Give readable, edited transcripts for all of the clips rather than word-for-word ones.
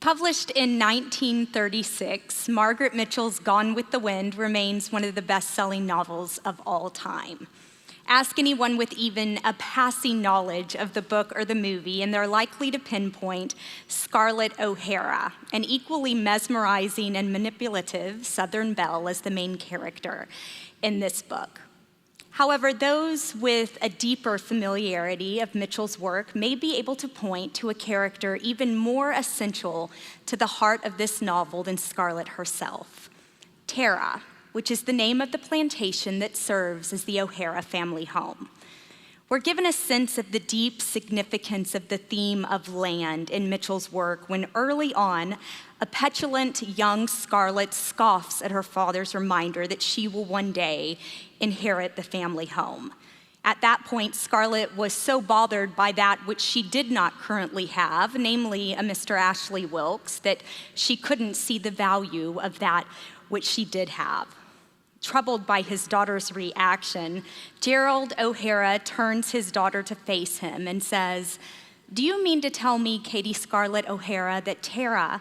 Published in 1936, Margaret Mitchell's Gone with the Wind remains one of the best-selling novels of all time. Ask anyone with even a passing knowledge of the book or the movie, and they're likely to pinpoint Scarlett O'Hara, an equally mesmerizing and manipulative Southern belle as the main character in this book. However, those with a deeper familiarity of Mitchell's work may be able to point to a character even more essential to the heart of this novel than Scarlett herself, Tara, which is the name of the plantation that serves as the O'Hara family home. We're given a sense of the deep significance of the theme of land in Mitchell's work when early on, a petulant young Scarlett scoffs at her father's reminder that she will one day inherit the family home. At that point, Scarlett was so bothered by that which she did not currently have, namely a Mr. Ashley Wilkes, that she couldn't see the value of that which she did have. Troubled by his daughter's reaction, Gerald O'Hara turns his daughter to face him and says, "Do you mean to tell me, Katie Scarlett O'Hara, that Tara,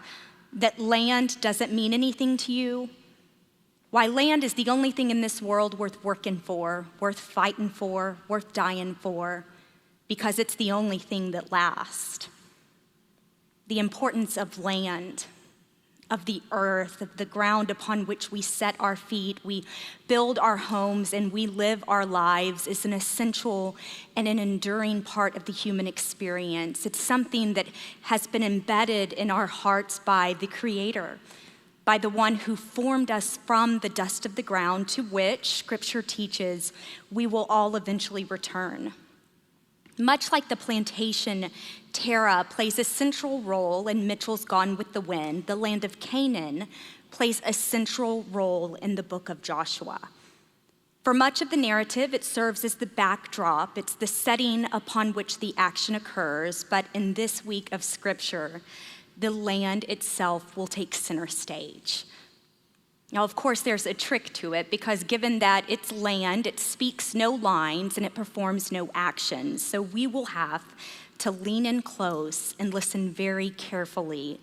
that land doesn't mean anything to you? Why, land is the only thing in this world worth working for, worth fighting for, worth dying for, because it's the only thing that lasts." The importance of land, of the earth, of the ground upon which we set our feet, we build our homes, and we live our lives is an essential and an enduring part of the human experience. It's something that has been embedded in our hearts by the Creator, by the one who formed us from the dust of the ground, to which Scripture teaches we will all eventually return. Much like the plantation, Tara plays a central role in Mitchell's Gone with the Wind. The land of Canaan plays a central role in the book of Joshua. For much of the narrative, it serves as the backdrop. It's the setting upon which the action occurs, but in this week of Scripture, the land itself will take center stage. Now, of course, there's a trick to it, because given that it's land, it speaks no lines and it performs no actions. So we will have to lean in close and listen very carefully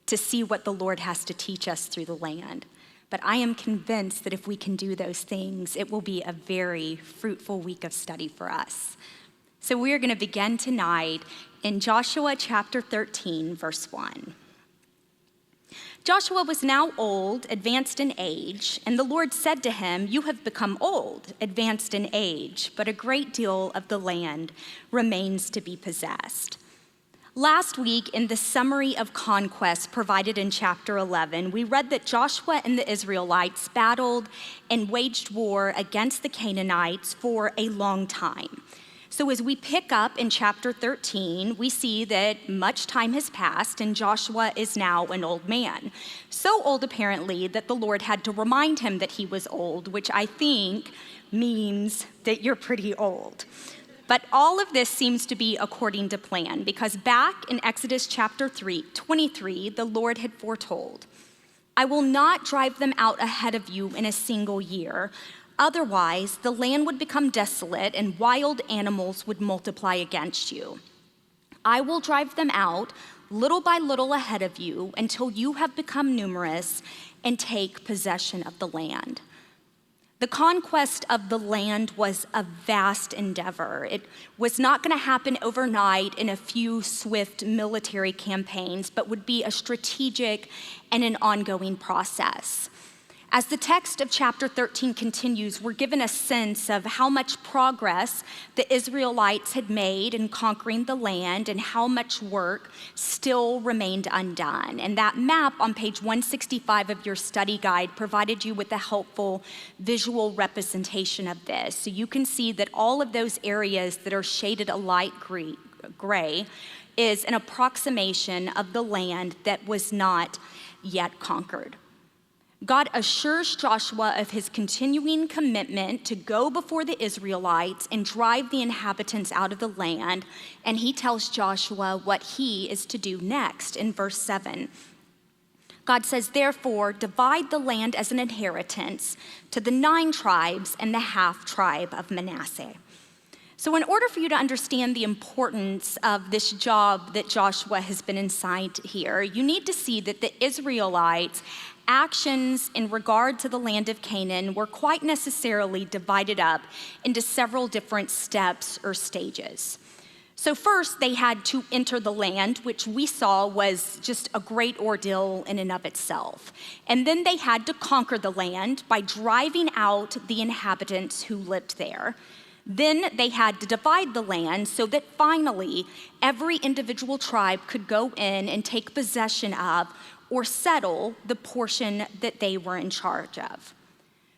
to see what the Lord has to teach us through the land. But I am convinced that if we can do those things, it will be a very fruitful week of study for us. So we are going to begin tonight in Joshua chapter 13, verse 1. Joshua was now old, advanced in age, and the Lord said to him, "You have become old, advanced in age, but a great deal of the land remains to be possessed." Last week, in the summary of conquest provided in chapter 11, we read that Joshua and the Israelites battled and waged war against the Canaanites for a long time. So as we pick up in chapter 13, we see that much time has passed and Joshua is now an old man. So old, apparently, that the Lord had to remind him that he was old, which I think means that you're pretty old. But all of this seems to be according to plan, because back in Exodus chapter 23, the Lord had foretold, "I will not drive them out ahead of you in a single year. Otherwise, the land would become desolate and wild animals would multiply against you. I will drive them out little by little ahead of you until you have become numerous and take possession of the land." The conquest of the land was a vast endeavor. It was not going to happen overnight in a few swift military campaigns, but would be a strategic and an ongoing process. As the text of chapter 13 continues, we're given a sense of how much progress the Israelites had made in conquering the land and how much work still remained undone. And that map on page 165 of your study guide provided you with a helpful visual representation of this. So you can see that all of those areas that are shaded a light gray is an approximation of the land that was not yet conquered. God assures Joshua of his continuing commitment to go before the Israelites and drive the inhabitants out of the land, and he tells Joshua what he is to do next in verse 7. God says, "Therefore, divide the land as an inheritance to the 9 tribes and the half tribe of Manasseh." So in order for you to understand the importance of this job that Joshua has been assigned here, you need to see that the Israelites' actions in regard to the land of Canaan were quite necessarily divided up into several different steps or stages. So first, they had to enter the land, which we saw was just a great ordeal in and of itself. And then they had to conquer the land by driving out the inhabitants who lived there. Then they had to divide the land so that finally every individual tribe could go in and take possession of or settle the portion that they were in charge of.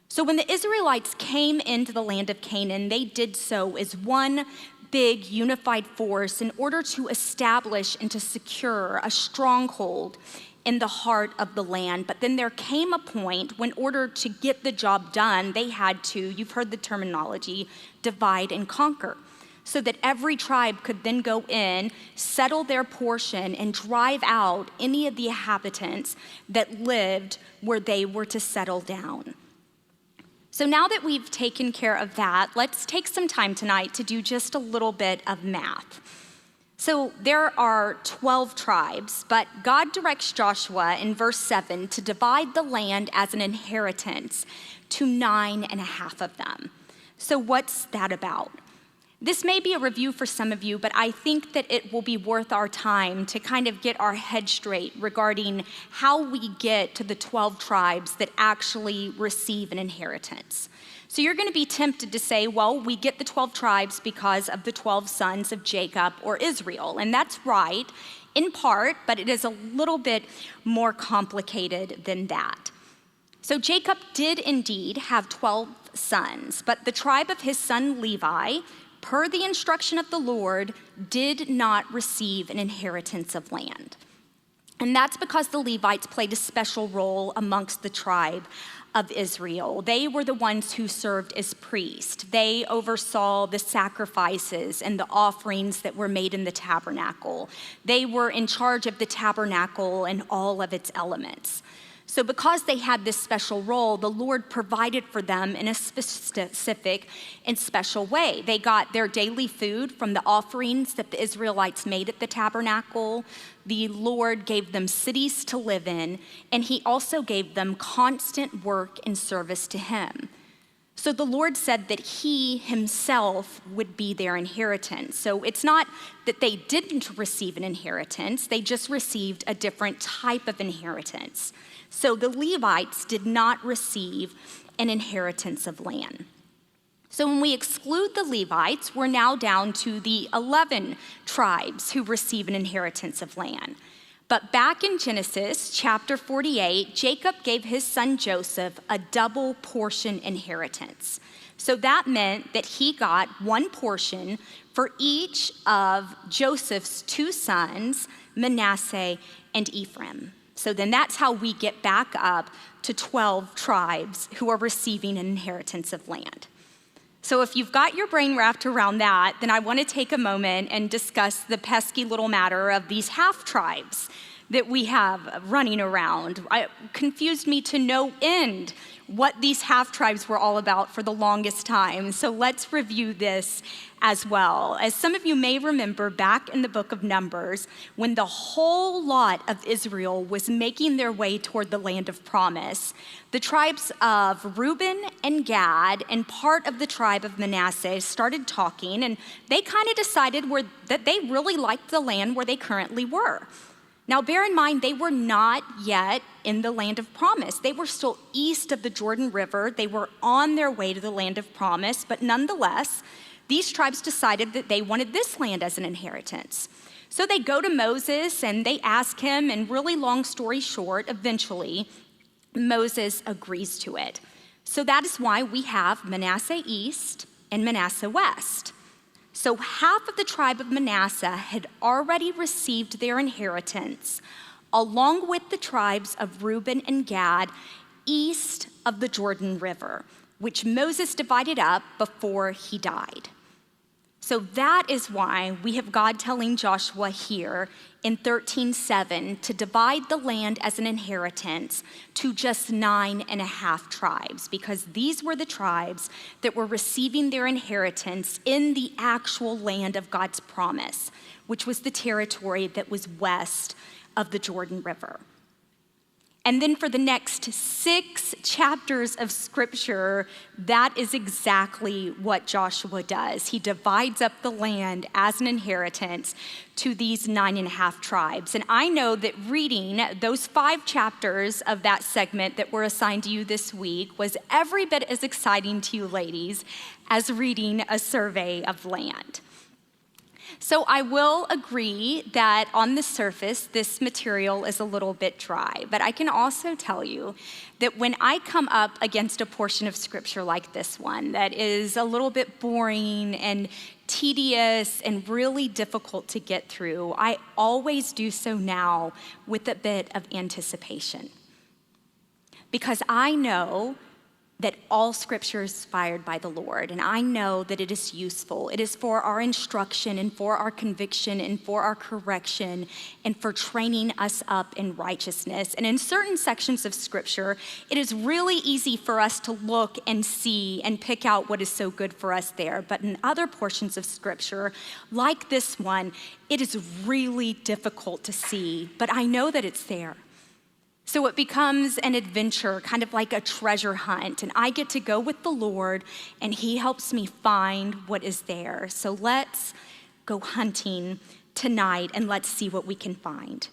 So when the Israelites came into the land of Canaan, they did so as one big unified force in order to establish and to secure a stronghold in the heart of the land. But then there came a point when, in order to get the job done, they had to, you've heard the terminology, divide and conquer, so that every tribe could then go in, settle their portion, and drive out any of the inhabitants that lived where they were to settle down. So now that we've taken care of that, let's take some time tonight to do just a little bit of math. So there are 12 tribes, but God directs Joshua in verse 7 to divide the land as an inheritance to 9.5 of them. So what's that about? This may be a review for some of you, but I think that it will be worth our time to kind of get our head straight regarding how we get to the 12 tribes that actually receive an inheritance. So you're going to be tempted to say, well, we get the 12 tribes because of the 12 sons of Jacob or Israel. And that's right, in part, but it is a little bit more complicated than that. So Jacob did indeed have 12 sons, but the tribe of his son Levi, per the instruction of the Lord, did not receive an inheritance of land. And that's because the Levites played a special role amongst the tribe of Israel. They were the ones who served as priests. They oversaw the sacrifices and the offerings that were made in the tabernacle. They were in charge of the tabernacle and all of its elements. So because they had this special role, the Lord provided for them in a specific and special way. They got their daily food from the offerings that the Israelites made at the tabernacle. The Lord gave them cities to live in, and he also gave them constant work and service to him. So the Lord said that he himself would be their inheritance. So it's not that they didn't receive an inheritance, they just received a different type of inheritance. So the Levites did not receive an inheritance of land. So when we exclude the Levites, we're now down to the 11 tribes who receive an inheritance of land. But back in Genesis chapter 48, Jacob gave his son Joseph a double portion inheritance. So that meant that he got one portion for each of Joseph's two sons, Manasseh and Ephraim. So then that's how we get back up to 12 tribes who are receiving an inheritance of land. So if you've got your brain wrapped around that, then I want to take a moment and discuss the pesky little matter of these half tribes that we have running around. It confused me to no end what these half tribes were all about for the longest time. So let's review this as well. As some of you may remember, back in the book of Numbers, when the whole lot of Israel was making their way toward the land of promise, the tribes of Reuben and Gad and part of the tribe of Manasseh started talking, and they kind of decided that they really liked the land where they currently were. Now, bear in mind, they were not yet in the land of promise. They were still east of the Jordan River. They were on their way to the land of promise, but nonetheless, these tribes decided that they wanted this land as an inheritance. So they go to Moses and they ask him, and really long story short, eventually, Moses agrees to it. So that is why we have Manasseh East and Manasseh West. So half of the tribe of Manasseh had already received their inheritance, along with the tribes of Reuben and Gad, east of the Jordan River, which Moses divided up before he died. So that is why we have God telling Joshua here in 13:7 to divide the land as an inheritance to just 9.5 tribes, because these were the tribes that were receiving their inheritance in the actual land of God's promise, which was the territory that was west of the Jordan River. And then for the next 6 chapters of scripture, that is exactly what Joshua does. He divides up the land as an inheritance to these 9.5 tribes. And I know that reading those 5 chapters of that segment that were assigned to you this week was every bit as exciting to you ladies as reading a survey of land. So I will agree that on the surface, this material is a little bit dry, but I can also tell you that when I come up against a portion of scripture like this one that is a little bit boring and tedious and really difficult to get through, I always do so now with a bit of anticipation. Because I know that all scripture is inspired by the Lord, and I know that it is useful. It is for our instruction and for our conviction and for our correction and for training us up in righteousness. And in certain sections of scripture, it is really easy for us to look and see and pick out what is so good for us there. But in other portions of scripture, like this one, it is really difficult to see, but I know that it's there. So it becomes an adventure, kind of like a treasure hunt, and I get to go with the Lord, and He helps me find what is there. So let's go hunting tonight, and let's see what we can find.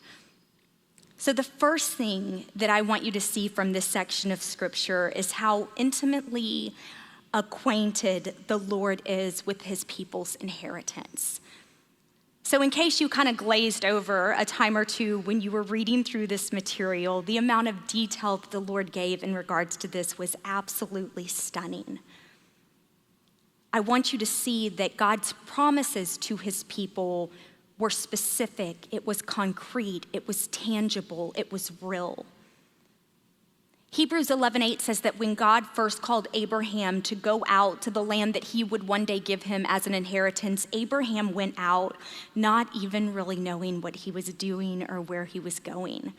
So the first thing that I want you to see from this section of Scripture is how intimately acquainted the Lord is with His people's inheritance. So in case you kind of glazed over a time or two when you were reading through this material, the amount of detail that the Lord gave in regards to this was absolutely stunning. I want you to see that God's promises to His people were specific, it was concrete, it was tangible, it was real. Hebrews 11:8 says that when God first called Abraham to go out to the land that He would one day give him as an inheritance, Abraham went out not even really knowing what he was doing or where he was going.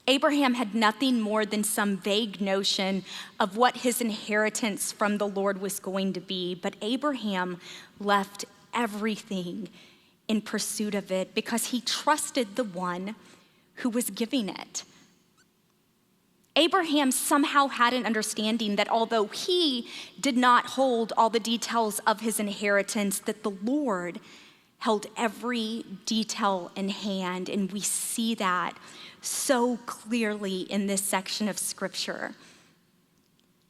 Abraham had nothing more than some vague notion of what his inheritance from the Lord was going to be, but Abraham left everything in pursuit of it because he trusted the one who was giving it. Abraham somehow had an understanding that although he did not hold all the details of his inheritance, that the Lord held every detail in hand, and we see that so clearly in this section of scripture.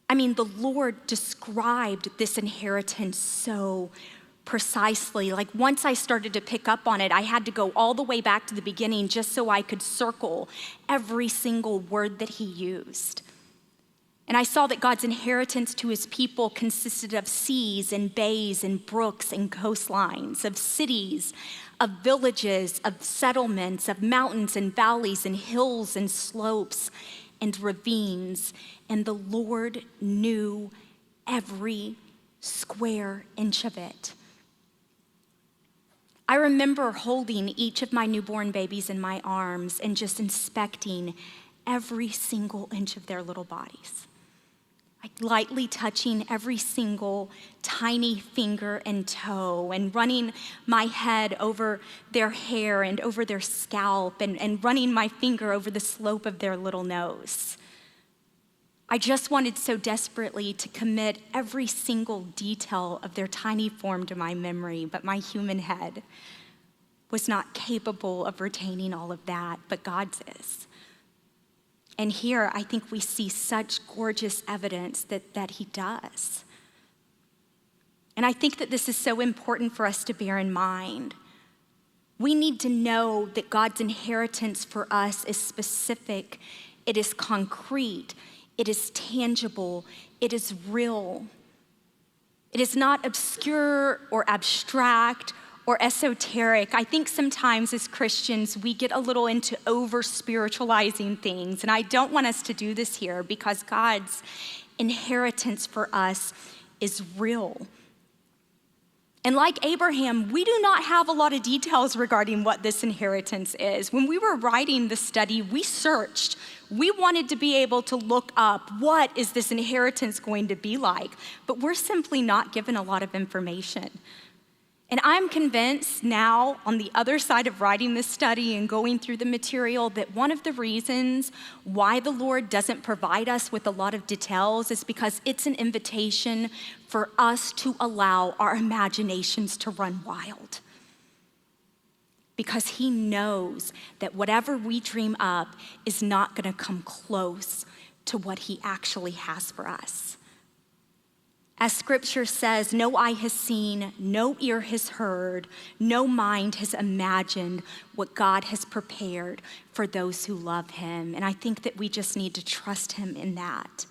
I mean, the Lord described this inheritance so precisely. Like once I started to pick up on it, I had to go all the way back to the beginning just so I could circle every single word that He used. And I saw that God's inheritance to His people consisted of seas and bays and brooks and coastlines, of cities, of villages, of settlements, of mountains and valleys and hills and slopes and ravines. And the Lord knew every square inch of it. I remember holding each of my newborn babies in my arms and just inspecting every single inch of their little bodies. Like lightly touching every single tiny finger and toe and running my head over their hair and over their scalp and running my finger over the slope of their little nose. I just wanted so desperately to commit every single detail of their tiny form to my memory, but my human head was not capable of retaining all of that, but God's is. And here, I think we see such gorgeous evidence that He does. And I think that this is so important for us to bear in mind. We need to know that God's inheritance for us is specific, it is concrete, it is tangible, it is real. It is not obscure or abstract or esoteric. I think sometimes as Christians, we get a little into over-spiritualizing things, and I don't want us to do this here because God's inheritance for us is real. And like Abraham, we do not have a lot of details regarding what this inheritance is. When we were writing the study, we searched. We wanted to be able to look up, what is this inheritance going to be like? But we're simply not given a lot of information. And I'm convinced now, on the other side of writing this study and going through the material, that one of the reasons why the Lord doesn't provide us with a lot of details is because it's an invitation for us to allow our imaginations to run wild. Because he knows that whatever we dream up is not going to come close to what he actually has for us. As scripture says, no eye has seen, no ear has heard, no mind has imagined what God has prepared for those who love him. And I think that we just need to trust him in that.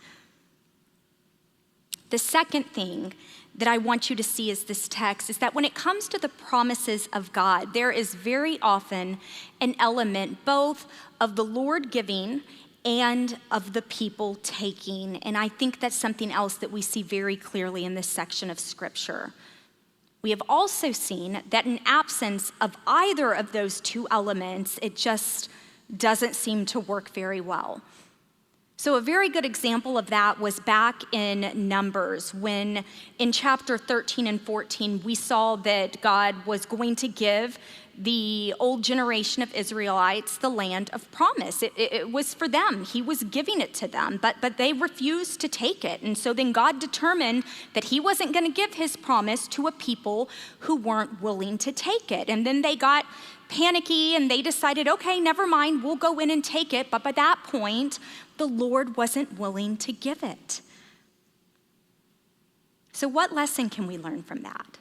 The second thing that I want you to see is this text is that when it comes to the promises of God, there is very often an element both of the Lord giving and of the people taking. And I think that's something else that we see very clearly in this section of scripture. We have also seen that in absence of either of those two elements, it just doesn't seem to work very well. So a very good example of that was back in Numbers, when in chapter 13 and 14, we saw that God was going to give the old generation of Israelites the land of promise. It was for them. He was giving it to them, but they refused to take it. And so then God determined that he wasn't going to give his promise to a people who weren't willing to take it. And then they got panicky and they decided, okay, never mind, we'll go in and take it. But by that point, the Lord wasn't willing to give it. So what lesson can we learn from that?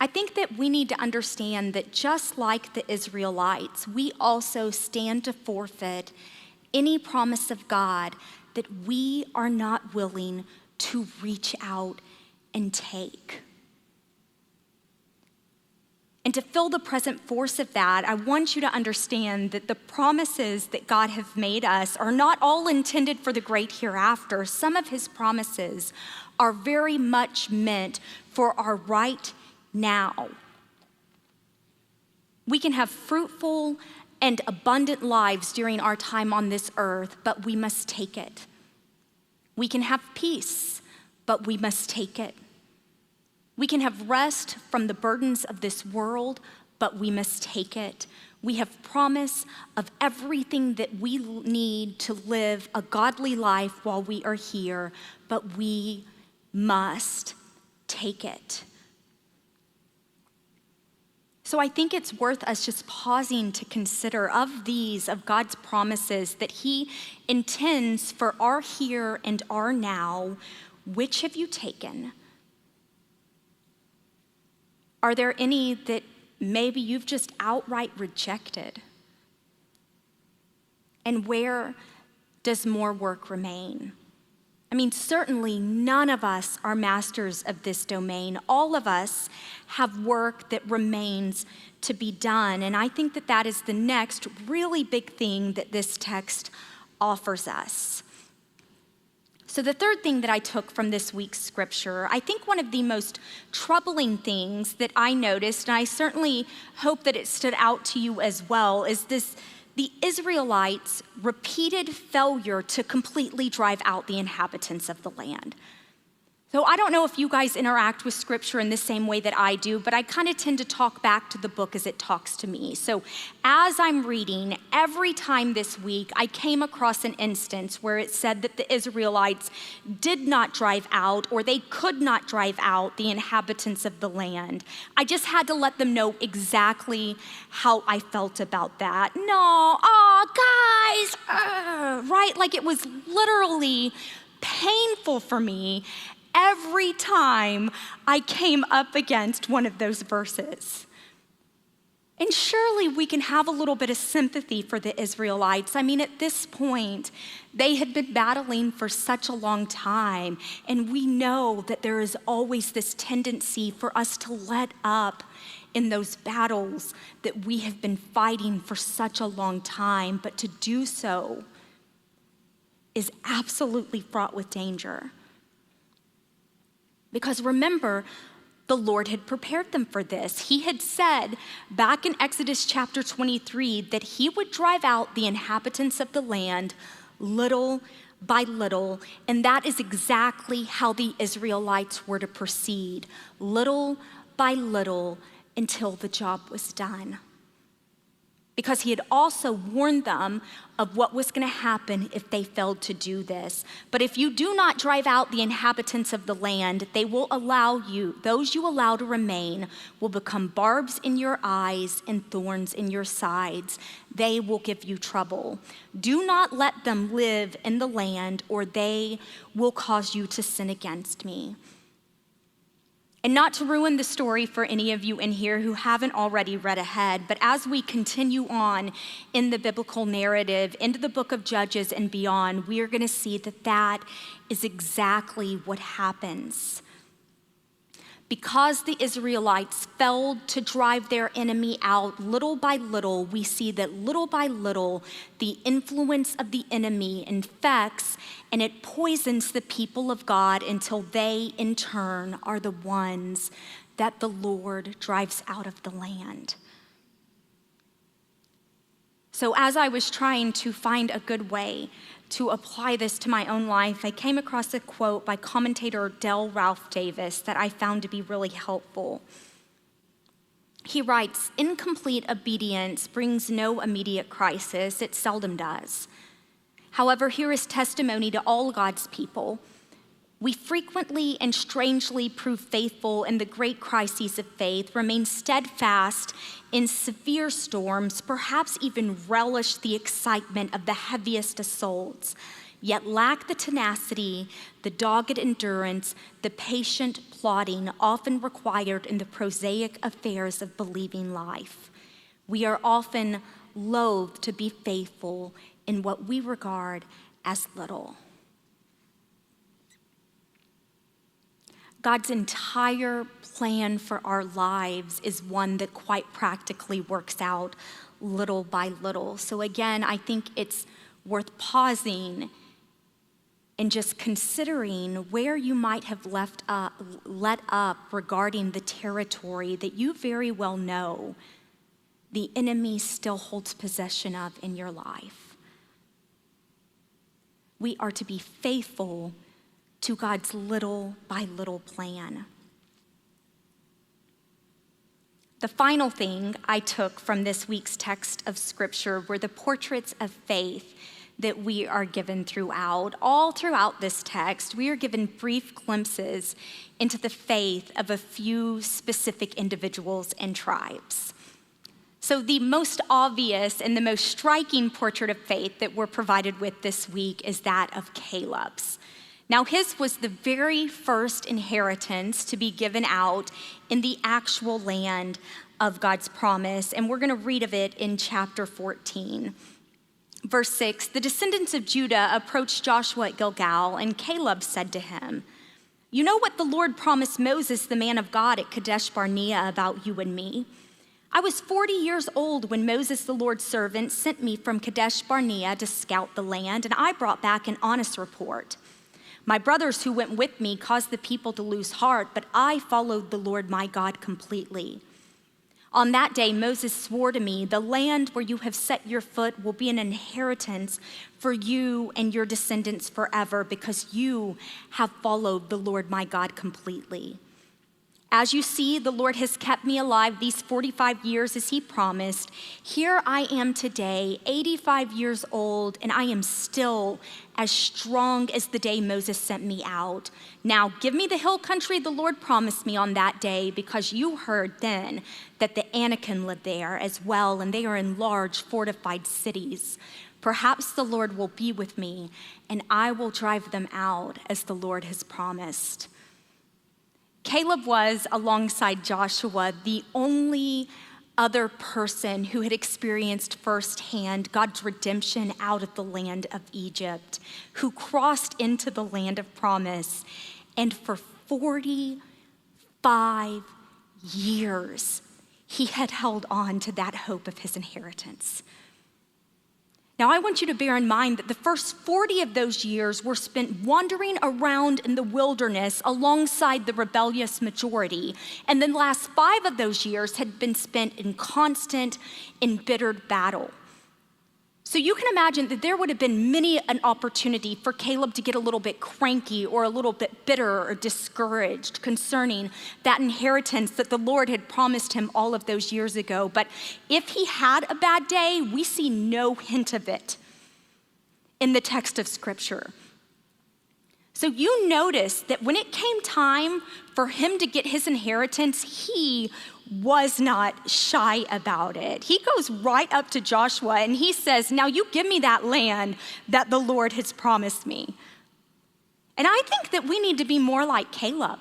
I think that we need to understand that just like the Israelites, we also stand to forfeit any promise of God that we are not willing to reach out and take. And to fill the present force of that, I want you to understand that the promises that God has made us are not all intended for the great hereafter. Some of his promises are very much meant for our right now. We can have fruitful and abundant lives during our time on this earth, but we must take it. We can have peace, but we must take it. We can have rest from the burdens of this world, but we must take it. We have promise of everything that we need to live a godly life while we are here, but we must take it. So I think it's worth us just pausing to consider of God's promises that he intends for our here and our now, which have you taken? Are there any that maybe you've just outright rejected? And where does more work remain? I mean, certainly none of us are masters of this domain. All of us have work that remains to be done. And I think that that is the next really big thing that this text offers us. So the third thing that I took from this week's scripture, I think one of the most troubling things that I noticed, and I certainly hope that it stood out to you as well, is the Israelites' repeated failure to completely drive out the inhabitants of the land. So I don't know if you guys interact with scripture in the same way that I do, but I kind of tend to talk back to the book as it talks to me. So as I'm reading, every time this week, I came across an instance where it said that the Israelites did not drive out, or they could not drive out the inhabitants of the land. I just had to let them know exactly how I felt about that. No, guys, right? Like it was literally painful for me every time I came up against one of those verses. And surely we can have a little bit of sympathy for the Israelites. I mean, at this point, they had been battling for such a long time, and we know that there is always this tendency for us to let up in those battles that we have been fighting for such a long time, but to do so is absolutely fraught with danger. Because remember, the Lord had prepared them for this. He had said back in Exodus chapter 23 that he would drive out the inhabitants of the land little by little, and that is exactly how the Israelites were to proceed, little by little until the job was done. Because he had also warned them of what was going to happen if they failed to do this. But if you do not drive out the inhabitants of the land, they will allow you, those you allow to remain, will become barbs in your eyes and thorns in your sides. They will give you trouble. Do not let them live in the land, or they will cause you to sin against me. And not to ruin the story for any of you in here who haven't already read ahead, but as we continue on in the biblical narrative, into the book of Judges and beyond, we are going to see that that is exactly what happens. Because the Israelites failed to drive their enemy out little by little, we see that little by little, the influence of the enemy infects and it poisons the people of God until they, in turn, are the ones that the Lord drives out of the land. So as I was trying to find a good way to apply this to my own life, I came across a quote by commentator Del Ralph Davis that I found to be really helpful. He writes, "Incomplete obedience brings no immediate crisis. It seldom does. However, here is testimony to all God's people. We frequently and strangely prove faithful in the great crises of faith, remain steadfast in severe storms, perhaps even relish the excitement of the heaviest assaults, yet lack the tenacity, the dogged endurance, the patient plodding often required in the prosaic affairs of believing life. We are often loath to be faithful in what we regard as little." God's entire plan for our lives is one that quite practically works out little by little. So again, I think it's worth pausing and just considering where you might have let up regarding the territory that you very well know the enemy still holds possession of in your life. We are to be faithful to God's little by little plan. The final thing I took from this week's text of scripture were the portraits of faith that we are given throughout. All throughout this text, we are given brief glimpses into the faith of a few specific individuals and tribes. So the most obvious and the most striking portrait of faith that we're provided with this week is that of Caleb's. Now, his was the very first inheritance to be given out in the actual land of God's promise, and we're going to read of it in chapter 14. Verse 6, "The descendants of Judah approached Joshua at Gilgal, and Caleb said to him, 'You know what the Lord promised Moses, the man of God, at Kadesh Barnea about you and me? I was 40 years old when Moses, the Lord's servant, sent me from Kadesh Barnea to scout the land, and I brought back an honest report. My brothers who went with me caused the people to lose heart, but I followed the Lord my God completely. On that day, Moses swore to me, the land where you have set your foot will be an inheritance for you and your descendants forever, because you have followed the Lord my God completely. As you see, the Lord has kept me alive these 45 years as he promised. Here I am today, 85 years old, and I am still as strong as the day Moses sent me out. Now give me the hill country the Lord promised me on that day, because you heard then that the Anakim live there as well, and they are in large fortified cities. Perhaps the Lord will be with me, and I will drive them out as the Lord has promised.'" Caleb was, alongside Joshua, the only other person who had experienced firsthand God's redemption out of the land of Egypt, who crossed into the land of promise, and for 45 years, he had held on to that hope of his inheritance. Now, I want you to bear in mind that the first 40 of those years were spent wandering around in the wilderness alongside the rebellious majority. And then the last 5 of those years had been spent in constant, embittered battle. So you can imagine that there would have been many an opportunity for Caleb to get a little bit cranky or a little bit bitter or discouraged concerning that inheritance that the Lord had promised him all of those years ago. But if he had a bad day, we see no hint of it in the text of Scripture. So you notice that when it came time for him to get his inheritance, he was not shy about it. He goes right up to Joshua and he says, now you give me that land that the Lord has promised me. And I think that we need to be more like Caleb.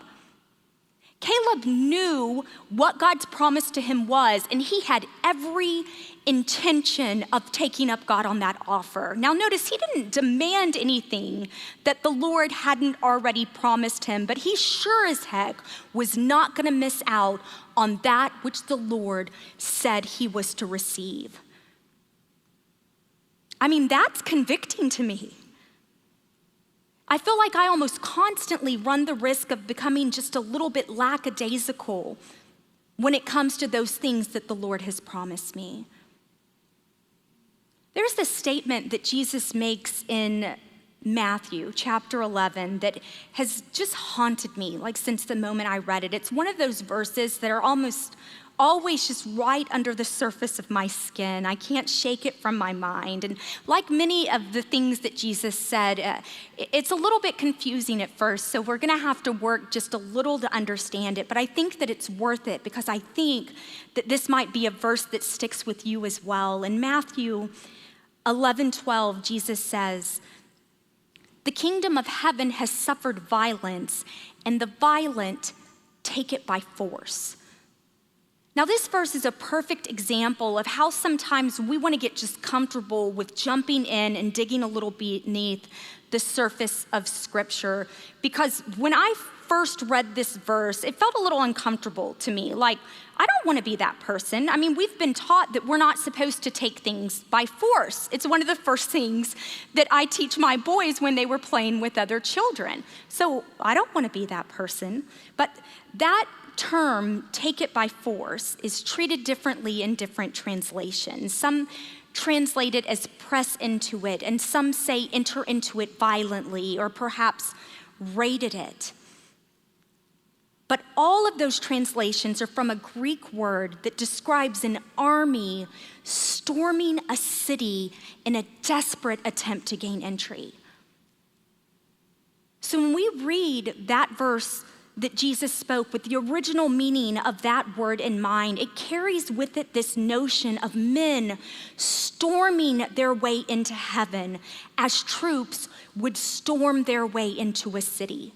Caleb knew what God's promise to him was, and he had every intention of taking up God on that offer. Now notice, he didn't demand anything that the Lord hadn't already promised him, but he sure as heck was not gonna miss out on that which the Lord said he was to receive. I mean, that's convicting to me. I feel like I almost constantly run the risk of becoming just a little bit lackadaisical when it comes to those things that the Lord has promised me. There's this statement that Jesus makes in Matthew chapter 11 that has just haunted me, like since the moment I read it. It's one of those verses that are almost always just right under the surface of my skin. I can't shake it from my mind. And like many of the things that Jesus said, it's a little bit confusing at first, so we're gonna have to work just a little to understand it, but I think that it's worth it because I think that this might be a verse that sticks with you as well. In Matthew 11:12, Jesus says, "The kingdom of heaven has suffered violence, and the violent take it by force." Now, this verse is a perfect example of how sometimes we want to get just comfortable with jumping in and digging a little beneath the surface of Scripture. Because when I first read this verse, it felt a little uncomfortable to me. Like, I don't want to be that person. I mean, we've been taught that we're not supposed to take things by force. It's one of the first things that I teach my boys when they were playing with other children. So I don't want to be that person. But that term, take it by force, is treated differently in different translations. Some translate it as press into it, and some say enter into it violently, or perhaps raided it. But all of those translations are from a Greek word that describes an army storming a city in a desperate attempt to gain entry. So when we read that verse that Jesus spoke with the original meaning of that word in mind, it carries with it this notion of men storming their way into heaven as troops would storm their way into a city.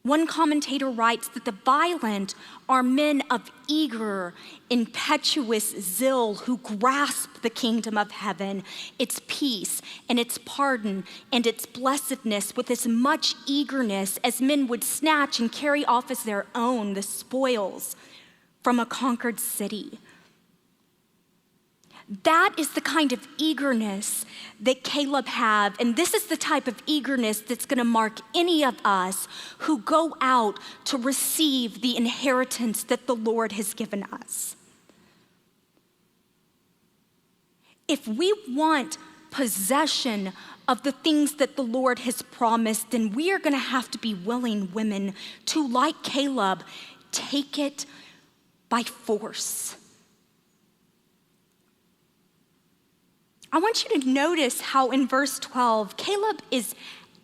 One commentator writes that the violent are men of eager, impetuous zeal who grasp the kingdom of heaven, its peace and its pardon and its blessedness with as much eagerness as men would snatch and carry off as their own the spoils from a conquered city. That is the kind of eagerness that Caleb had, and this is the type of eagerness that's gonna mark any of us who go out to receive the inheritance that the Lord has given us. If we want possession of the things that the Lord has promised, then we are gonna have to be willing women to, like Caleb, take it by force. I want you to notice how in verse 12, Caleb is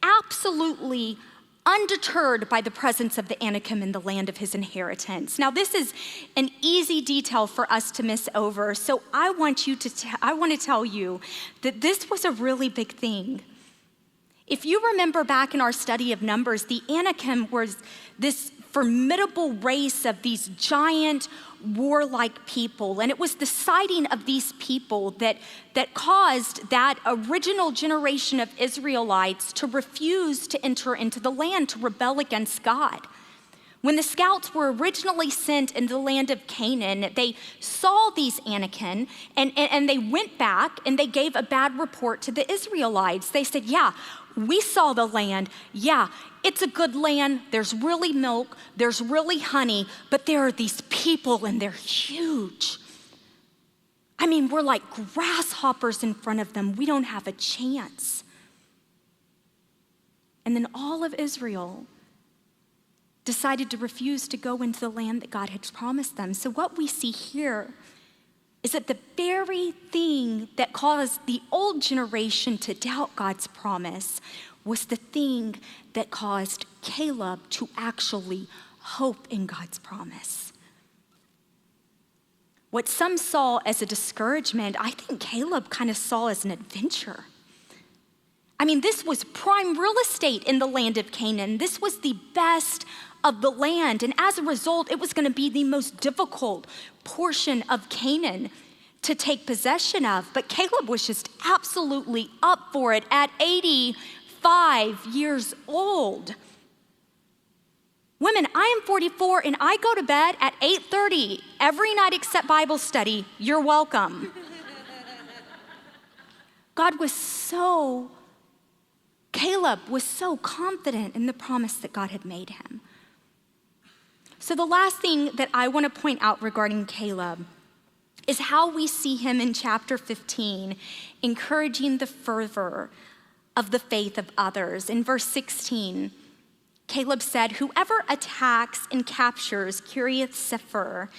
absolutely undeterred by the presence of the Anakim in the land of his inheritance. Now, this is an easy detail for us to miss over, so I want to tell you that this was a really big thing. If you remember back in our study of Numbers, the Anakim was this formidable race of these giant warlike people, and it was the siding of these people that caused that original generation of Israelites to refuse to enter into the land, to rebel against God. When the scouts were originally sent into the land of Canaan, they saw these Anakim and they went back and they gave a bad report to the Israelites. They said, yeah, we saw the land. Yeah, it's a good land. There's really milk. There's really honey. But there are these people and they're huge. I mean, we're like grasshoppers in front of them. We don't have a chance. And then all of Israel decided to refuse to go into the land that God had promised them. So what we see here is that the very thing that caused the old generation to doubt God's promise was the thing that caused Caleb to actually hope in God's promise. What some saw as a discouragement, I think Caleb kind of saw as an adventure. I mean, this was prime real estate in the land of Canaan. This was the best of the land. And as a result, it was going to be the most difficult portion of Canaan to take possession of. But Caleb was just absolutely up for it at 85 years old. Women, I am 44 and I go to bed at 8:30 every night except Bible study. You're welcome. Caleb was so confident in the promise that God had made him. So the last thing that I want to point out regarding Caleb is how we see him in chapter 15, encouraging the fervor of the faith of others. In verse 16, Caleb said, "Whoever attacks and captures Kiriath Sefer,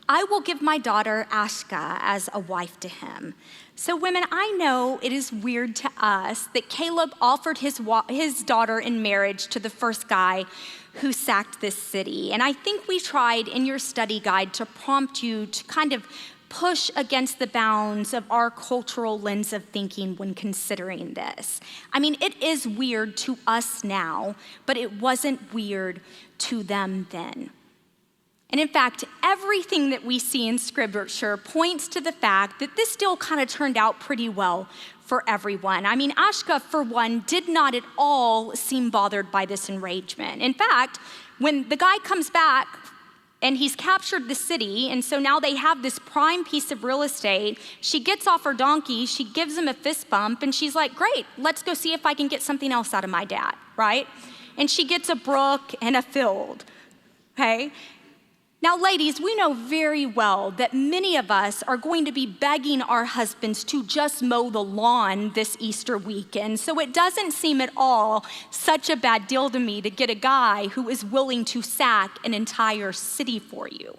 I will give my daughter Ashka as a wife to him." So women, I know it is weird to us that Caleb offered his daughter in marriage to the first guy who sacked this city. And I think we tried in your study guide to prompt you to kind of push against the bounds of our cultural lens of thinking when considering this. I mean, it is weird to us now, but it wasn't weird to them then. And in fact, everything that we see in Scripture points to the fact that this deal kind of turned out pretty well for everyone. I mean, Ashka, for one, did not at all seem bothered by this arrangement. In fact, when the guy comes back and he's captured the city, and so now they have this prime piece of real estate, she gets off her donkey, she gives him a fist bump, and she's like, great, let's go see if I can get something else out of my dad, right? And she gets a brook and a field, okay? Now, ladies, we know very well that many of us are going to be begging our husbands to just mow the lawn this Easter weekend, so it doesn't seem at all such a bad deal to me to get a guy who is willing to sack an entire city for you.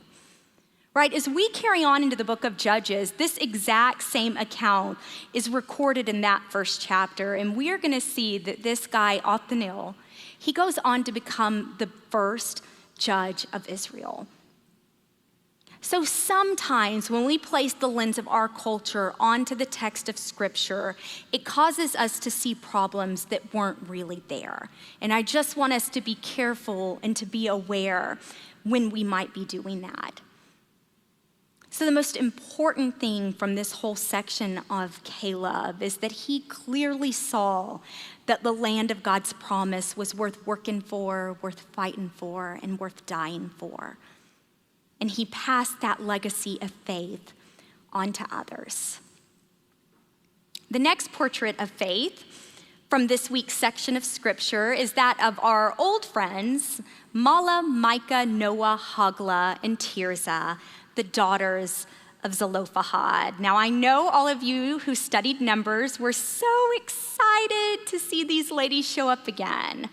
Right? As we carry on into the book of Judges, this exact same account is recorded in that first chapter, and we are going to see that this guy, Othniel, he goes on to become the first judge of Israel. So sometimes when we place the lens of our culture onto the text of Scripture, it causes us to see problems that weren't really there. And I just want us to be careful and to be aware when we might be doing that. So the most important thing from this whole section of Caleb is that he clearly saw that the land of God's promise was worth working for, worth fighting for, and worth dying for. And he passed that legacy of faith on to others. The next portrait of faith from this week's section of Scripture is that of our old friends, Mala, Micah, Noah, Hogla, and Tirzah, the daughters of Zelophehad. Now, I know all of you who studied Numbers were so excited to see these ladies show up again.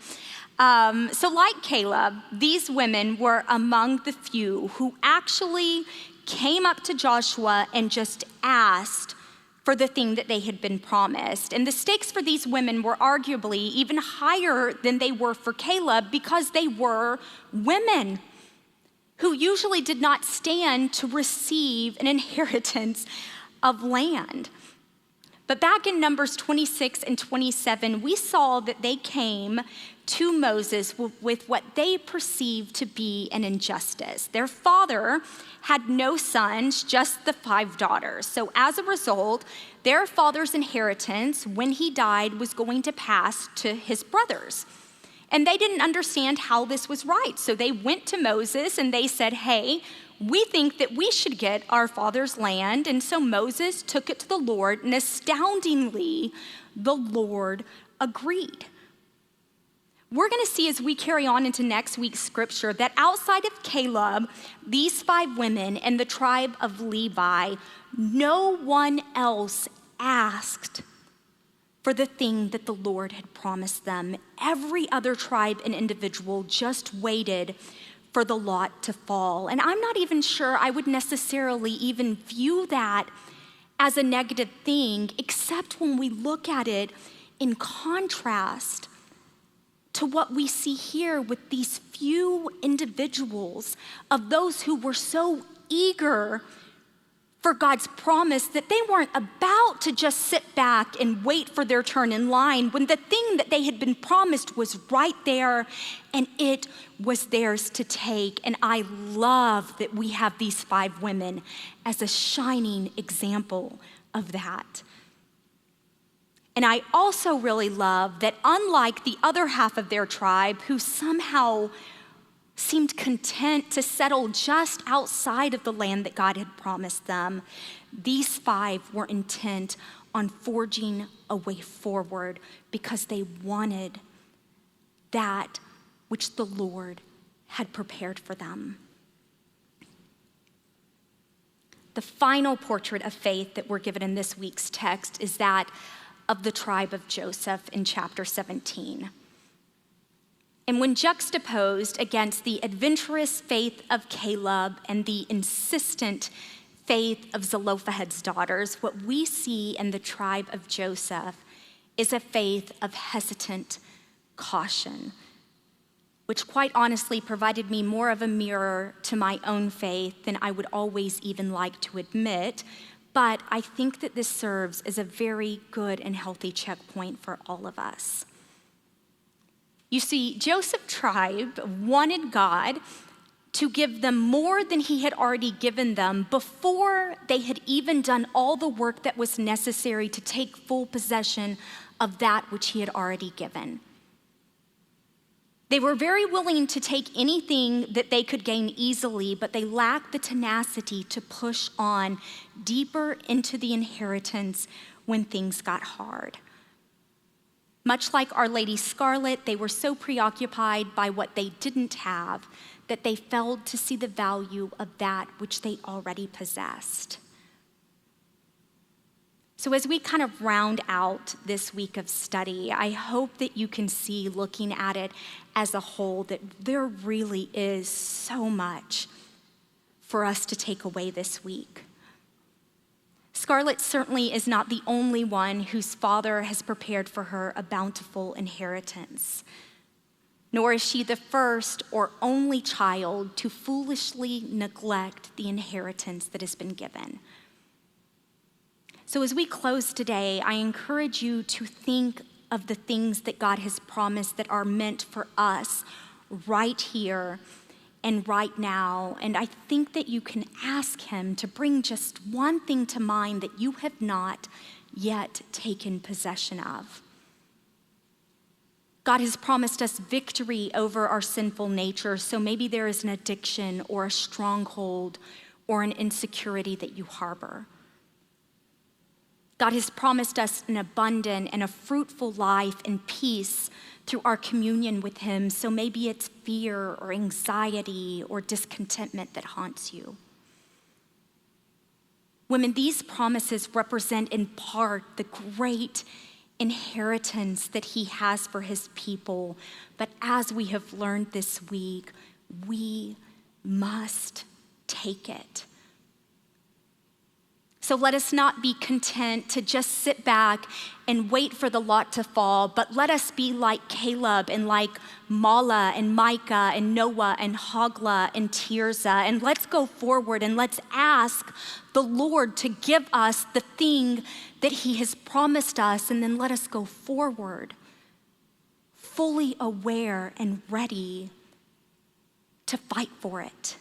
So like Caleb, these women were among the few who actually came up to Joshua and just asked for the thing that they had been promised. And the stakes for these women were arguably even higher than they were for Caleb because they were women who usually did not stand to receive an inheritance of land. But back in Numbers 26 and 27, we saw that they came to Moses with what they perceived to be an injustice. Their father had no sons, just the 5 daughters. So as a result, their father's inheritance, when he died, was going to pass to his brothers. And they didn't understand how this was right. So they went to Moses and they said, hey, we think that we should get our father's land. And so Moses took it to the Lord, and astoundingly, the Lord agreed. We're going to see as we carry on into next week's scripture that outside of Caleb, these 5 women and the tribe of Levi, no one else asked for the thing that the Lord had promised them. Every other tribe and individual just waited for the lot to fall. And I'm not even sure I would necessarily even view that as a negative thing, except when we look at it in contrast to what we see here with these few individuals of those who were so eager for God's promise that they weren't about to just sit back and wait for their turn in line when the thing that they had been promised was right there and it was theirs to take. And I love that we have these 5 women as a shining example of that. And I also really love that unlike the other half of their tribe who somehow seemed content to settle just outside of the land that God had promised them, these 5 were intent on forging a way forward because they wanted that which the Lord had prepared for them. The final portrait of faith that we're given in this week's text is that of the tribe of Joseph in chapter 17. And when juxtaposed against the adventurous faith of Caleb and the insistent faith of Zelophehad's daughters, what we see in the tribe of Joseph is a faith of hesitant caution, which quite honestly provided me more of a mirror to my own faith than I would always even like to admit. But I think that this serves as a very good and healthy checkpoint for all of us. You see, Joseph's tribe wanted God to give them more than he had already given them before they had even done all the work that was necessary to take full possession of that which he had already given. They were very willing to take anything that they could gain easily, but they lacked the tenacity to push on deeper into the inheritance when things got hard. Much like Our Lady Scarlet, they were so preoccupied by what they didn't have that they failed to see the value of that which they already possessed. So as we kind of round out this week of study, I hope that you can see, looking at it as a whole, that there really is so much for us to take away this week. Scarlet certainly is not the only one whose father has prepared for her a bountiful inheritance, nor is she the first or only child to foolishly neglect the inheritance that has been given. So as we close today, I encourage you to think of the things that God has promised that are meant for us right here and right now. And I think that you can ask him to bring just one thing to mind that you have not yet taken possession of. God has promised us victory over our sinful nature, so maybe there is an addiction or a stronghold or an insecurity that you harbor. God has promised us an abundant and a fruitful life and peace through our communion with him, so maybe it's fear or anxiety or discontentment that haunts you. Women, these promises represent in part the great inheritance that he has for his people, but as we have learned this week, we must take it. So let us not be content to just sit back and wait for the lot to fall, but let us be like Caleb and like Mala and Micah and Noah and Hogla and Tirzah, and let's go forward and let's ask the Lord to give us the thing that he has promised us, and then let us go forward, fully aware and ready to fight for it.